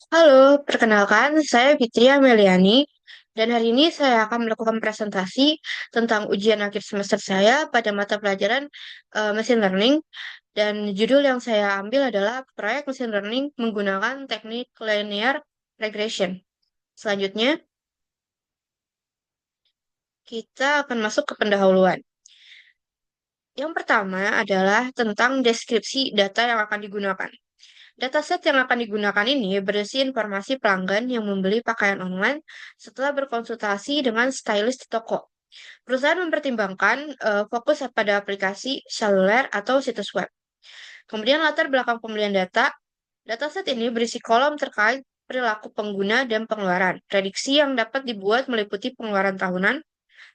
Halo, perkenalkan saya Fitri Ameliani dan hari ini saya akan melakukan presentasi tentang ujian akhir semester saya pada mata pelajaran Machine Learning dan judul yang saya ambil adalah proyek Machine Learning menggunakan teknik Linear Regression. Selanjutnya, kita akan masuk ke pendahuluan. Yang pertama adalah tentang deskripsi data yang akan digunakan. Dataset yang akan digunakan ini berisi informasi pelanggan yang membeli pakaian online setelah berkonsultasi dengan stylist di toko. Perusahaan mempertimbangkan fokus pada aplikasi seluler atau situs web. Kemudian latar belakang pembelian data. Dataset ini berisi kolom terkait perilaku pengguna dan pengeluaran. Prediksi yang dapat dibuat meliputi pengeluaran tahunan,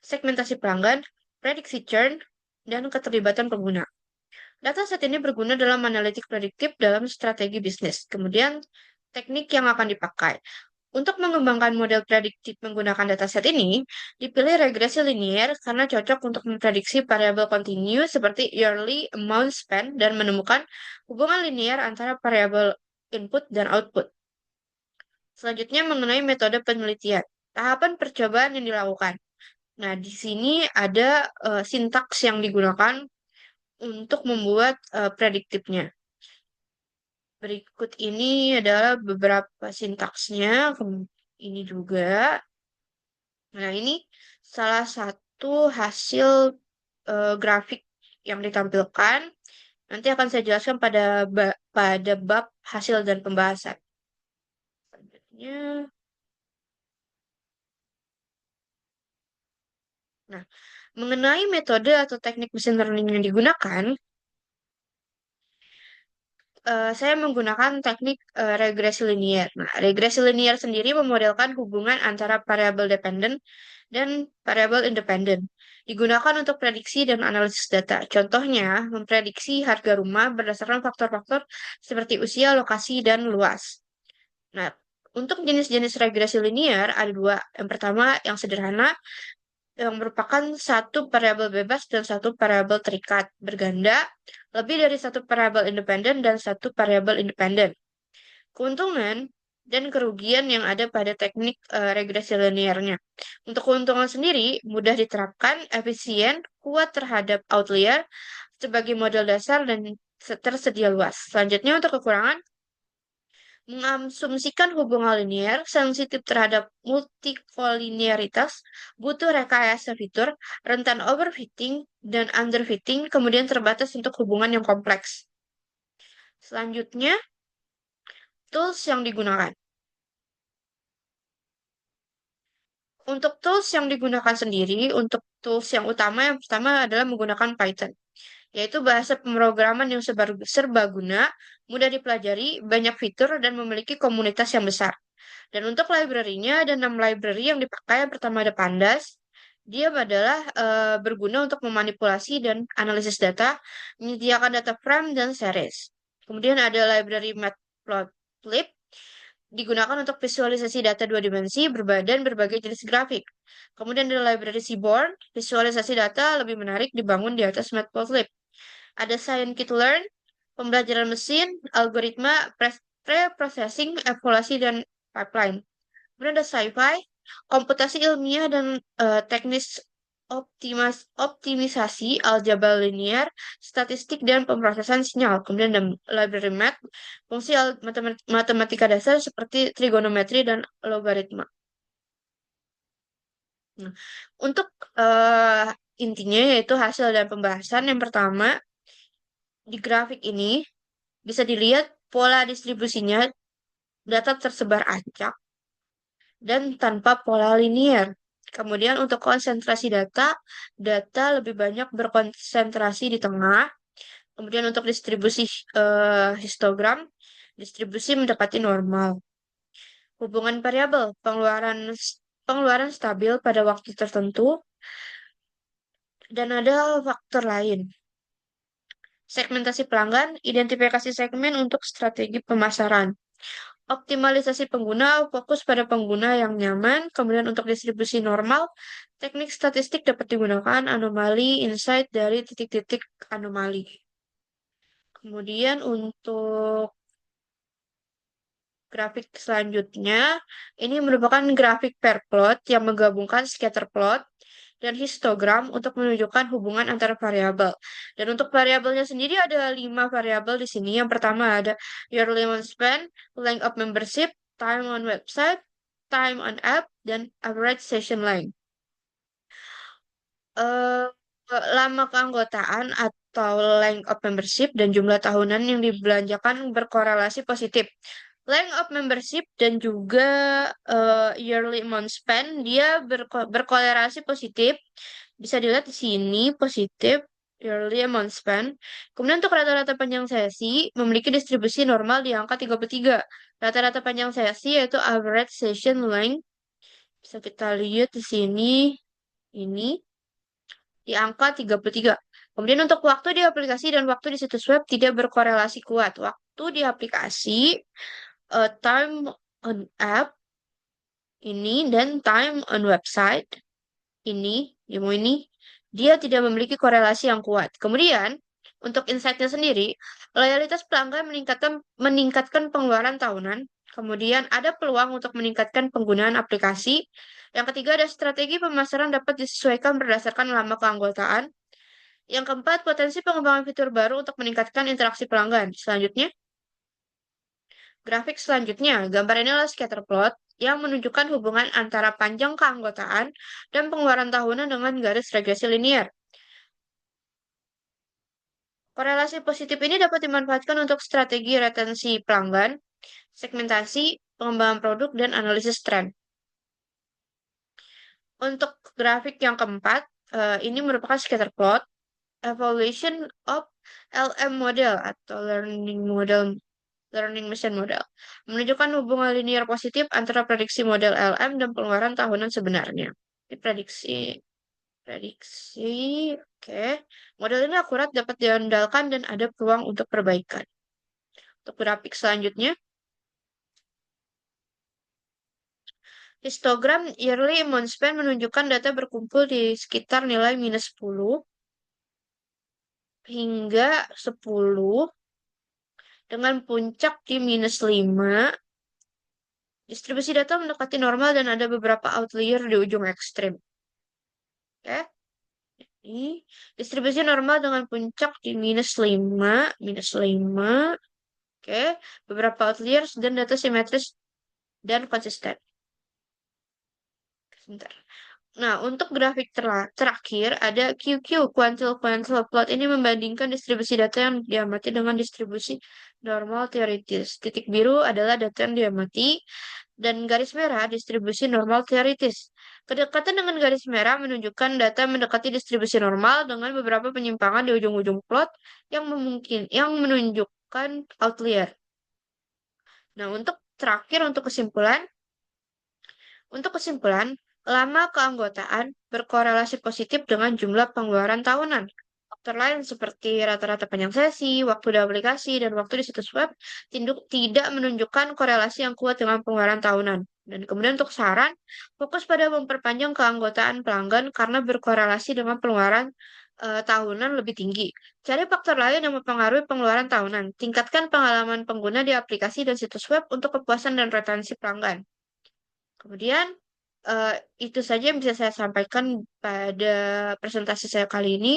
segmentasi pelanggan, prediksi churn, dan keterlibatan pengguna. Dataset ini berguna dalam analitik prediktif dalam strategi bisnis. Kemudian, teknik yang akan dipakai. Untuk mengembangkan model prediktif menggunakan dataset ini, dipilih regresi linier karena cocok untuk memprediksi variabel kontinu seperti yearly amount spent dan menemukan hubungan linier antara variabel input dan output. Selanjutnya mengenai metode penelitian. Tahapan percobaan yang dilakukan. Nah, di sini ada sintaks yang digunakan untuk membuat prediktifnya. Berikut ini adalah beberapa sintaksnya. Ini juga. Nah, ini salah satu hasil grafik yang ditampilkan. Nanti akan saya jelaskan pada bab hasil dan pembahasan. Selanjutnya, nah, mengenai metode atau teknik mesin learning yang digunakan, saya menggunakan teknik regresi linier. Nah, regresi linier sendiri memodelkan hubungan antara variabel dependen dan variabel independen. Digunakan untuk prediksi dan analisis data. Contohnya, memprediksi harga rumah berdasarkan faktor-faktor seperti usia, lokasi, dan luas. Nah, untuk jenis-jenis regresi linier ada dua. Yang pertama, yang sederhana, yang merupakan satu variabel bebas dan satu variabel terikat berganda, lebih dari satu variabel independen dan satu variabel independen. Keuntungan dan kerugian yang ada pada teknik regresi linearnya. Untuk keuntungan sendiri, mudah diterapkan, efisien, kuat terhadap outlier sebagai model dasar dan tersedia luas. Selanjutnya untuk kekurangan, mengasumsikan hubungan linier, sensitif terhadap multikolinearitas, butuh rekayasa fitur, rentan overfitting dan underfitting, kemudian terbatas untuk hubungan yang kompleks. Selanjutnya, tools yang digunakan. Untuk tools yang digunakan sendiri, untuk tools yang utama, yang pertama adalah menggunakan Python, yaitu bahasa pemrograman yang serbaguna, mudah dipelajari, banyak fitur, dan memiliki komunitas yang besar. Dan untuk library-nya, ada 6 library yang dipakai. Yang pertama ada Pandas. Dia adalah berguna untuk memanipulasi dan analisis data, menyediakan data frame dan series. Kemudian ada library Matplotlib, digunakan untuk visualisasi data dua dimensi berbadan berbagai jenis grafik. Kemudian ada library Seaborn, visualisasi data lebih menarik dibangun di atas Matplotlib. Ada Scikit-learn, pembelajaran mesin, algoritma, pre-processing, evaluasi, dan pipeline. Kemudian ada sci-fi, komputasi ilmiah dan teknis optimisasi aljabar linear, statistik dan pemrosesan sinyal. Kemudian ada library math, fungsi matematika dasar seperti trigonometri dan logaritma. Nah, untuk eh, intinya yaitu hasil dan pembahasan yang pertama di grafik ini bisa dilihat pola distribusinya data tersebar acak dan tanpa pola linier. Kemudian untuk konsentrasi data, data lebih banyak berkonsentrasi di tengah. Kemudian untuk distribusi histogram, distribusi mendekati normal. Hubungan variabel, pengeluaran stabil pada waktu tertentu, dan ada faktor lain. Segmentasi pelanggan, identifikasi segmen untuk strategi pemasaran. Optimalisasi pengguna, fokus pada pengguna yang nyaman. Kemudian untuk distribusi normal, teknik statistik dapat digunakan anomali, insight dari titik-titik anomali. Kemudian untuk Grafik selanjutnya, ini merupakan grafik per plot yang menggabungkan scatter plot dan histogram untuk menunjukkan hubungan antara variabel. Dan untuk variabelnya sendiri ada 5 variabel di sini. Yang pertama ada yearly month spend, length of membership, time on website, time on app, dan average session length. eh Lama keanggotaan atau length of membership dan jumlah tahunan yang dibelanjakan berkorelasi positif. Length of membership dan juga yearly amount spend dia berkorelasi positif. Bisa dilihat di sini positif yearly amount spend. Kemudian untuk rata-rata panjang sesi memiliki distribusi normal di angka 33. Rata-rata panjang sesi yaitu average session length. Bisa kita lihat di sini ini di angka 33. Kemudian untuk waktu di aplikasi dan waktu di situs web tidak berkorelasi kuat. Waktu di aplikasi, time on app ini dan time on website ini, demo ini, dia tidak memiliki korelasi yang kuat. Kemudian, untuk insight-nya sendiri, loyalitas pelanggan meningkatkan pengeluaran tahunan. Kemudian ada peluang untuk meningkatkan penggunaan aplikasi. Yang ketiga ada strategi pemasaran dapat disesuaikan berdasarkan lama keanggotaan. Yang keempat, potensi pengembangan fitur baru untuk meningkatkan interaksi pelanggan. Selanjutnya, grafik selanjutnya, gambar ini adalah scatter plot yang menunjukkan hubungan antara panjang keanggotaan dan pengeluaran tahunan dengan garis regresi linear. Korelasi positif ini dapat dimanfaatkan untuk strategi retensi pelanggan, segmentasi, pengembangan produk, dan analisis tren. Untuk grafik yang keempat, ini merupakan scatter plot, evaluation of LM model atau learning machine model, menunjukkan hubungan linear positif antara prediksi model LM dan pengeluaran tahunan sebenarnya. Ini prediksi, oke. Model ini akurat, dapat diandalkan, dan ada peluang untuk perbaikan. Untuk grafik selanjutnya, histogram yearly amount spend menunjukkan data berkumpul di sekitar nilai minus 10 hingga 10 dengan puncak di minus 5. Distribusi data mendekati normal dan ada beberapa outlier di ujung ekstrim. Oke. Ini distribusi normal dengan puncak di minus 5, minus 5. Oke, beberapa outliers dan data simetris dan konsisten. Sebentar. Nah, untuk grafik terakhir ada QQ, quantile plot. Ini membandingkan distribusi data yang diamati dengan distribusi normal teoritis. Titik biru adalah data yang diamati, dan garis merah distribusi normal teoritis. Kedekatan dengan garis merah menunjukkan data mendekati distribusi normal dengan beberapa penyimpangan di ujung-ujung plot yang menunjukkan outlier. Nah, untuk kesimpulan, lama keanggotaan berkorelasi positif dengan jumlah pengeluaran tahunan. Faktor lain seperti rata-rata panjang sesi, waktu di aplikasi, dan waktu di situs web tidak menunjukkan korelasi yang kuat dengan pengeluaran tahunan. Dan kemudian untuk saran, fokus pada memperpanjang keanggotaan pelanggan karena berkorelasi dengan pengeluaran tahunan lebih tinggi. Cari faktor lain yang mempengaruhi pengeluaran tahunan. Tingkatkan pengalaman pengguna di aplikasi dan situs web untuk kepuasan dan retensi pelanggan. Kemudian, eh, itu saja yang bisa saya sampaikan pada presentasi saya kali ini.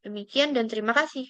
Demikian dan terima kasih.